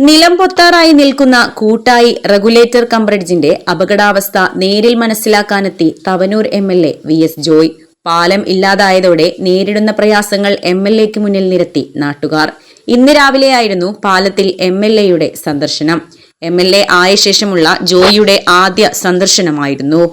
നിലംപൊത്താറായി നിൽക്കുന്ന കൂട്ടായി regulator cum ബ്രിഡ്ജിന്റെ അപകടാവസ്ഥ നേരിൽ മനസ്സിലാക്കാനെത്തി തവനൂർ എംഎൽഎ വി.എസ്. ജോയ്. പാലം ഇല്ലാതായതോടെ നേരിടുന്ന പ്രയാസങ്ങൾ എംഎൽഎക്ക് മുന്നിൽ നിരത്തി നാട്ടുകാർ. ഇന്ന് രാവിലെയായിരുന്നു പാലത്തിൽ എംഎൽഎയുടെ സന്ദർശനം. എംഎൽഎ ആയ ശേഷമുള്ള ജോയിയുടെ ആദ്യ സന്ദർശനമായിരുന്നു.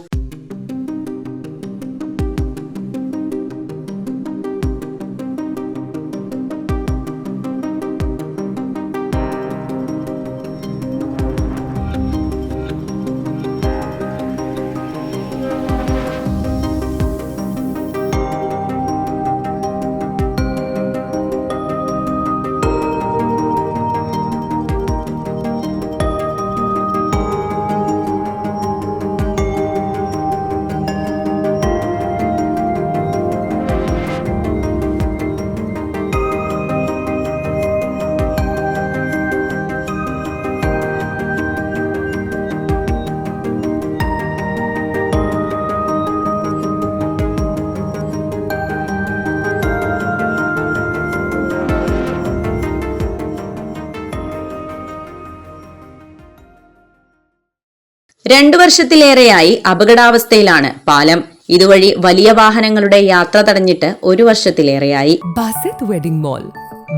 രണ്ടു വർഷത്തിലേറെയായി അപകടാവസ്ഥയിലാണ് പാലം. ഇതുവഴി വലിയ വാഹനങ്ങളുടെ യാത്ര തടഞ്ഞിട്ട് ഒരു വർഷത്തിലേറെയായി. Basith wedding mall,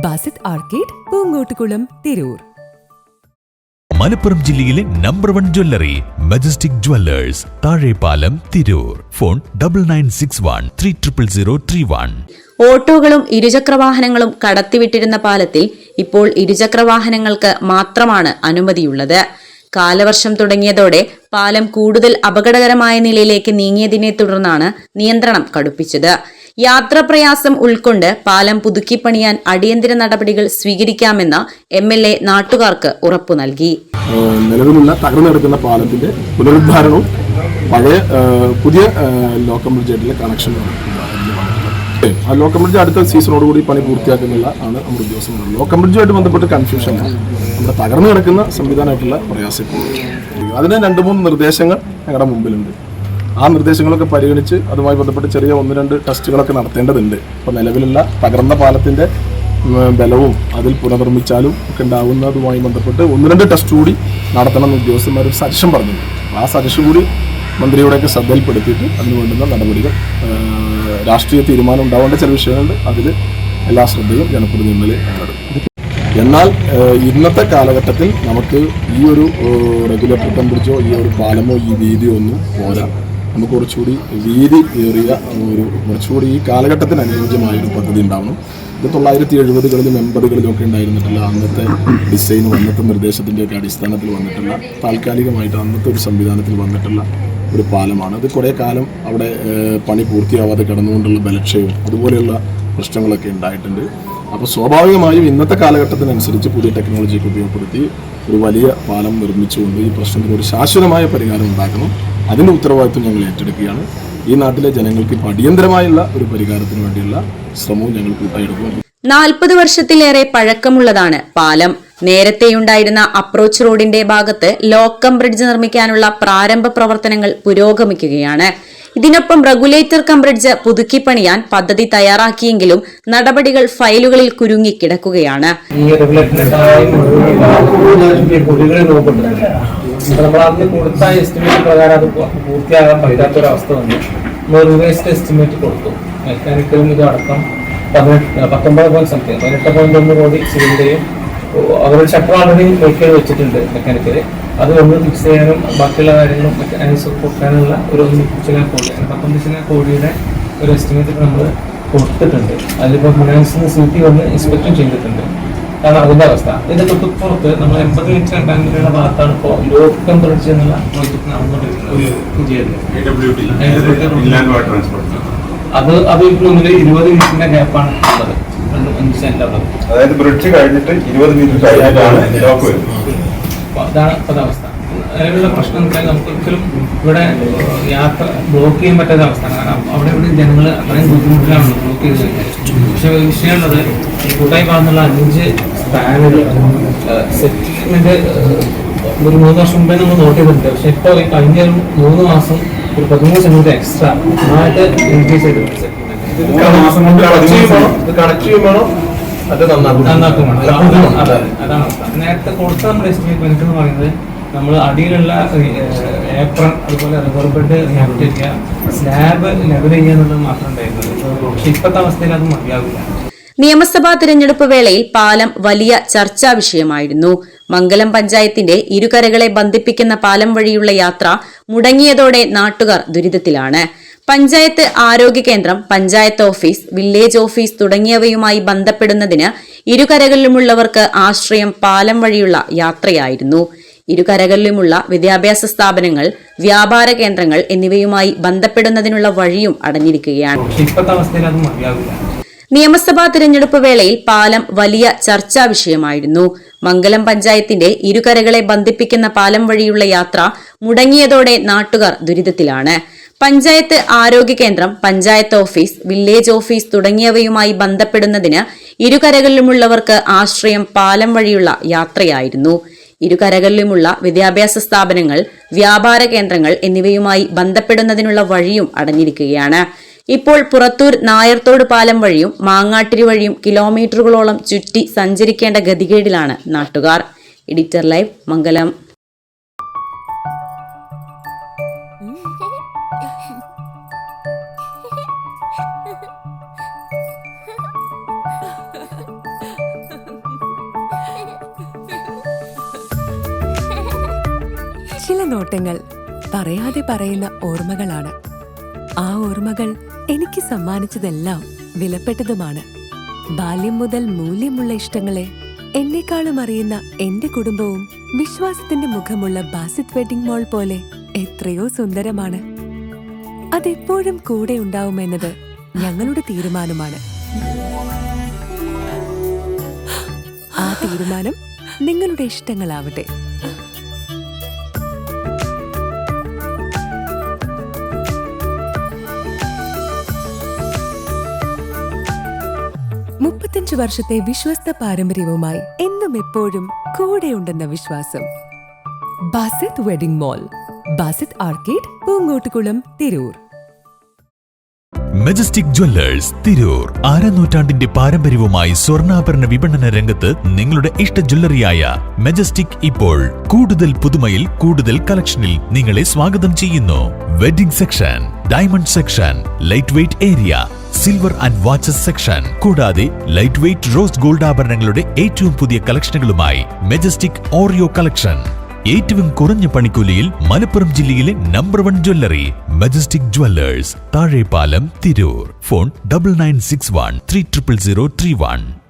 Basith arcade, Poonkottukulam, Tirur. Malappuram ജില്ലയിലെ number 1 jewellery Majestic jewellers, Thazhepalam, Tirur. Phone 9961300031. ഓട്ടോകളും ഇരുചക്രവാഹനങ്ങളും കടത്തിവിട്ടിരുന്ന പാലത്തിൽ ഇപ്പോൾ ഇരുചക്രവാഹനങ്ങൾക്ക് മാത്രമാണ് അനുമതിയുള്ളത്. കാലവർഷം തുടങ്ങിയതോടെ പാലം കൂടുതൽ അപകടകരമായ നിലയിലേക്ക് നീങ്ങിയതിനെ തുടർന്നാണ് നിയന്ത്രണം കടുപ്പിച്ചത്. യാത്രാപ്രയാസം ഉൾക്കൊണ്ട് പാലം പുതുക്കിപ്പണിയാൻ അടിയന്തര നടപടികൾ സ്വീകരിക്കാമെന്ന് എംഎൽഎ നാട്ടുകാർക്ക് ഉറപ്പു നൽകി. നിലവിലുള്ള തകർന്നു കിടക്കുന്ന പാലത്തിന്റെ പുനരുദ്ധാരണവും പുതിയ ലോക്കൽ ബ്രിഡ്ജായിട്ടുള്ള കണക്ഷനാണ്. ആ ലോക്കൽ ബ്രിഡ്ജ് അടുത്ത സീസണോടുകൂടി പണി പൂർത്തിയാക്കുന്നുള്ള ആണ് നമ്മുടെ ഉദ്യോഗസ്ഥർ. ലോക്കൽ ബ്രിഡ്ജുമായിട്ട് ബന്ധപ്പെട്ട് കൺഫ്യൂഷൻ നമ്മുടെ തകർന്നു കിടക്കുന്ന സംവിധാനമായിട്ടുള്ള പ്രയാസം. അതിന് 2-3 നിർദ്ദേശങ്ങൾ ഞങ്ങളുടെ മുമ്പിലുണ്ട്. ആ നിർദ്ദേശങ്ങളൊക്കെ പരിഗണിച്ച് അതുമായി ബന്ധപ്പെട്ട് ചെറിയ 1-2 ടെസ്റ്റുകളൊക്കെ നടത്തേണ്ടതുണ്ട്. അപ്പോൾ നിലവിലുള്ള തകർന്ന പാലത്തിന്റെ ബലവും അതിൽ പുനർനിർമ്മിച്ചാലും ഒക്കെ ഉണ്ടാകുന്നതുമായി ബന്ധപ്പെട്ട് 1-2 ടെസ്റ്റ് കൂടി നടത്തണം എന്ന് ഉദ്യോഗസ്ഥന്മാർ ഒരു സജഷൻ പറഞ്ഞു. ആ സജഷൻ കൂടി മന്ത്രിയുടെയൊക്കെ ശ്രദ്ധയിൽപ്പെടുത്തിയിട്ട് അതിന് വേണ്ടുന്ന നടപടികൾ, രാഷ്ട്രീയ തീരുമാനം ഉണ്ടാവേണ്ട ചില വിഷയങ്ങളുണ്ട്. അതിൽ എല്ലാ ശ്രദ്ധയും ജനപ്രതിനിധികളിൽ നടക്കും. എന്നാൽ ഇന്നത്തെ കാലഘട്ടത്തിൽ നമുക്ക് ഈ ഒരു റെഗുലേറ്റർ കം ബ്രിഡ്ജോ ഈ ഒരു പാലമോ ഈ വീതിയോ ഒന്നും പോരാ. നമുക്ക് കുറച്ചുകൂടി വീതി ഏറിയ കുറച്ചുകൂടി ഈ കാലഘട്ടത്തിന് അനുയോജ്യമായൊരു പദ്ധതി ഉണ്ടാവണം. ഇത് 1970കളിലും 80കളിലും ഒക്കെ ഉണ്ടായിരുന്നിട്ടുള്ള അന്നത്തെ ഡിസൈനും അന്നത്തെ നിർദ്ദേശത്തിൻ്റെയൊക്കെ അടിസ്ഥാനത്തിൽ വന്നിട്ടുള്ള താൽക്കാലികമായിട്ട് അന്നത്തെ ഒരു സംവിധാനത്തിൽ വന്നിട്ടുള്ള ഒരു പാലമാണ്. അത് കുറേ കാലം അവിടെ പണി പൂർത്തിയാവാതെ കിടന്നുകൊണ്ടുള്ള ബലക്ഷയവും അതുപോലെയുള്ള പ്രശ്നങ്ങളൊക്കെ ഉണ്ടായിട്ടുണ്ട്. അപ്പോൾ സ്വാഭാവികമായും ഇന്നത്തെ കാലഘട്ടത്തിനനുസരിച്ച് പുതിയ ടെക്നോളജിയൊക്കെ ഉപയോഗപ്പെടുത്തി ഒരു വലിയ പാലം നിർമ്മിച്ചുകൊണ്ട് ഈ പ്രശ്നത്തിന് ഒരു ശാശ്വതമായ പരിഹാരം ഉണ്ടാക്കണം. അതിൻ്റെ ഉത്തരവാദിത്വം ഞങ്ങൾ ഏറ്റെടുക്കുകയാണ്. ഈ നാട്ടിലെ ജനങ്ങൾക്ക് ഇപ്പോൾ അടിയന്തരമായുള്ള ഒരു പരിഹാരത്തിന് വേണ്ടിയുള്ള ശ്രമവും ഞങ്ങൾ കൂട്ടായെടുക്കും. 40 വർഷത്തിലേറെ പഴക്കമുള്ളതാണ് പാലം. നേരത്തെയുണ്ടായിരുന്ന അപ്രോച്ച് റോഡിന്റെ ഭാഗത്ത് ലോക്കം ബ്രിഡ്ജ് നിർമ്മിക്കാനുള്ള പ്രാരംഭ പ്രവർത്തനങ്ങൾ പുരോഗമിക്കുകയാണ്. ഇതിനൊപ്പം റെഗുലേറ്റർ കം ബ്രിഡ്ജ് പുതുക്കിപ്പണിയാൻ പദ്ധതി തയ്യാറാക്കിയെങ്കിലും നടപടികൾ ഫയലുകളിൽ കുരുങ്ങിക്കിടക്കുകയാണ്. മെക്കാനിക്കലും ഇതടക്കം 18.1 കോടി സിലിണ്ടറും അവരുടെ ഷട്ടർ ഓൾറെഡി മേക്ക് വെച്ചിട്ടുണ്ട്. മെക്കാനിക്കല് അത് ഒന്ന് ഫിക്സ് ചെയ്യാനും ബാക്കിയുള്ള കാര്യങ്ങളും കൊടുക്കാനുള്ള ഒരു 19 കോടിയുടെ ഒരു എസ്റ്റിമേറ്റ് നമ്മൾ കൊടുത്തിട്ടുണ്ട്. അതിലിപ്പോൾ ഫിനാൻസിന് സിറ്റി വന്ന് ഇൻസ്പെക്ഷൻ ചെയ്തിട്ടുണ്ട്. കാരണം അതിന്റെ അവസ്ഥ ഇതിന്റെ തൊട്ടുപുറത്ത് നമ്മൾ 80 മീറ്റർ 2 മീറ്ററുടെ ഭാഗത്താണ് ഇപ്പോൾ ലോക്കം ബ്രിഡ്ജ് എന്നുള്ള പ്രോജക്ട് നടന്നുകൊണ്ടിരിക്കുന്നത്. അത് ഇപ്പോൾ 20 മീറ്ററിന്റെ ഗ്യാപ്പാണ് ഉള്ളത്. അതായത് ബ്രിഡ്ജ് കഴിഞ്ഞിട്ട് 20 മീറ്റർ കഴിഞ്ഞിട്ടാണ് ലോക്ക് വരുന്നത്. അതാണ് ഇപ്പോഴത്തെ അവസ്ഥ. അതിലുള്ള പ്രശ്നം എന്തായാലും നമുക്ക് ഒരിക്കലും ഇവിടെ യാത്ര ബ്ലോക്ക് ചെയ്യാൻ പറ്റാത്ത അവസ്ഥ. കാരണം അവിടെ ജനങ്ങൾ അത്രയും ബുദ്ധിമുട്ടിലാണ് ബ്ലോക്ക് ചെയ്ത് കഴിഞ്ഞാൽ. പക്ഷെ വിഷയമുള്ളത് കൂട്ടായി ഭാഗത്തുള്ള 5 സ്പാനുകൾ സെറ്റിൽമെന്റ് ഒരു 3 വർഷം മുമ്പേ നമ്മൾ നോട്ട് ചെയ്തിട്ടുണ്ട്. പക്ഷെ ഇപ്പോൾ കഴിഞ്ഞ 3 മാസം ഒരു 13 സെന്റ് എക്സ്ട്രാ നന്നായിട്ട് ഇൻക്രീസ് ചെയ്തിട്ടുണ്ട്. സെറ്റിൽമെന്റ് കണക്ട് ചെയ്യുമ്പോഴോ അത് നന്നാക്കുമാണ്. അതാണ് അവസ്ഥ. നേരത്തെ കൊടുത്ത നമ്മുടെ എസ്റ്റിമേറ്റ് ബെനിഫിറ്റ് എന്ന് പറയുന്നത് നമ്മൾ അടിയിലുള്ള ഏപ്രൺ അതുപോലെ റിവർ ബെഡ് റിയാക്ട് ചെയ്യുക, സ്ലാബ് ലെവൽ ചെയ്യുക എന്നുള്ളത് മാത്രം ഉണ്ടായിരുന്നത്. പക്ഷെ ഇപ്പോഴത്തെ അവസ്ഥയിൽ അത് മതിയാവില്ല. നിയമസഭാ തിരഞ്ഞെടുപ്പ് വേളയിൽ പാലം വലിയ ചർച്ചാ വിഷയമായിരുന്നു. മംഗലം പഞ്ചായത്തിന്റെ ഇരുകരകളെ ബന്ധിപ്പിക്കുന്ന പാലം വഴിയുള്ള യാത്ര മുടങ്ങിയതോടെ നാട്ടുകാർ ദുരിതത്തിലാണ്. പഞ്ചായത്ത് ആരോഗ്യ കേന്ദ്രം, പഞ്ചായത്ത് ഓഫീസ്, വില്ലേജ് ഓഫീസ് തുടങ്ങിയവയുമായി ബന്ധപ്പെടുന്നതിന് ഇരുകരകളിലുമുള്ളവർക്ക് ആശ്രയം പാലം വഴിയുള്ള യാത്രയായിരുന്നു. ഇരുകരകളിലുമുള്ള വിദ്യാഭ്യാസ സ്ഥാപനങ്ങൾ, വ്യാപാര കേന്ദ്രങ്ങൾ എന്നിവയുമായി ബന്ധപ്പെടുന്നതിനുള്ള വഴിയും അടഞ്ഞിരിക്കുകയാണ്. ഇപ്പോഴത്തെ അവസ്ഥയിൽ അത് മതിയാവില്ല. നിയമസഭാ തിരഞ്ഞെടുപ്പ് വേളയിൽ പാലം വലിയ ചർച്ചാ വിഷയമായിരുന്നു. മംഗലം പഞ്ചായത്തിന്റെ ഇരുകരകളെ ബന്ധിപ്പിക്കുന്ന പാലം വഴിയുള്ള യാത്ര മുടങ്ങിയതോടെ നാട്ടുകാർ ദുരിതത്തിലാണ്. പഞ്ചായത്ത് ആരോഗ്യ കേന്ദ്രം, പഞ്ചായത്ത് ഓഫീസ്, വില്ലേജ് ഓഫീസ് തുടങ്ങിയവയുമായി ബന്ധപ്പെടുന്നതിന് ഇരുകരകളിലുമുള്ളവർക്ക് ആശ്രയം പാലം വഴിയുള്ള യാത്രയായിരുന്നു. ഇരുകരകളിലുമുള്ള വിദ്യാഭ്യാസ സ്ഥാപനങ്ങൾ, വ്യാപാര കേന്ദ്രങ്ങൾ എന്നിവയുമായി ബന്ധപ്പെടുന്നതിനുള്ള വഴിയും അടഞ്ഞിരിക്കുകയാണ്. ഇപ്പോൾ പുറത്തൂർ നായർത്തോട് പാലം വഴിയും മാങ്ങാട്ടിരി വഴിയും കിലോമീറ്ററുകളോളം ചുറ്റി സഞ്ചരിക്കേണ്ട ഗതികേടിലാണ് നാട്ടുകാർ. എഡിറ്റർ ലൈവ്, മംഗലം. ചില നോട്ടങ്ങൾ പറയാതെ പറയുന്ന ഓർമ്മകളാണ്. ആ ഓർമ്മകൾ എനിക്ക് സമ്മാനിച്ചതെല്ലാം വിലപ്പെട്ടതുമാണ്. ബാല്യം മുതൽ മൂല്യമുള്ള ഇഷ്ടങ്ങളെ എന്നെക്കാളും അറിയുന്ന എന്റെ കുടുംബവും വിശ്വാസത്തിന്റെ മുഖമുള്ള ബാസിത് വെഡിംഗ് മോൾ പോലെ എത്രയോ സുന്ദരമാണ്. അതെപ്പോഴും കൂടെ ഉണ്ടാവുമെന്നത് ഞങ്ങളുടെ തീരുമാനമാണ്. ആ തീരുമാനം നിങ്ങളുടെ ഇഷ്ടങ്ങളാവട്ടെ. വർഷത്തെ വിശ്വസ്ത പാരമ്പര്യവുമായി എന്നും എപ്പോഴും കൂടെയുണ്ടെന്ന വിശ്വാസം. Basith wedding mall, Basith arcade, Poonkottukulam, Tirur. Majestic jewellers, Tirur. അരനൂറ്റാണ്ടിന്റെ പാരമ്പര്യവുമായി സ്വർണ്ണാഭരണ വിപണന രംഗത്ത് നിങ്ങളുടെ ഇഷ്ട ജ്വല്ലറിയായ മെജസ്റ്റിക് ഇപ്പോൾ കൂടുതൽ പുതുമയിൽ, കൂടുതൽ കളക്ഷനിൽ നിങ്ങളെ സ്വാഗതം ചെയ്യുന്നു. Wedding section, diamond section, light weight area, silver and watches section, കൂടാതെ ലൈറ്റ് വെയ്റ്റ് റോസ് ഗോൾഡ് ആഭരണങ്ങളുടെ ഏറ്റവും പുതിയ കളക്ഷനുകളുമായി മെജസ്റ്റിക് ഓറിയോ കളക്ഷൻ. ഏറ്റവും കുറഞ്ഞ പണിക്കൂലിയിൽ മലപ്പുറം ജില്ലയിലെ number 1 jewellery majestic Jewellers, Thazhepalam, Tirur. Phone 9961 3000331.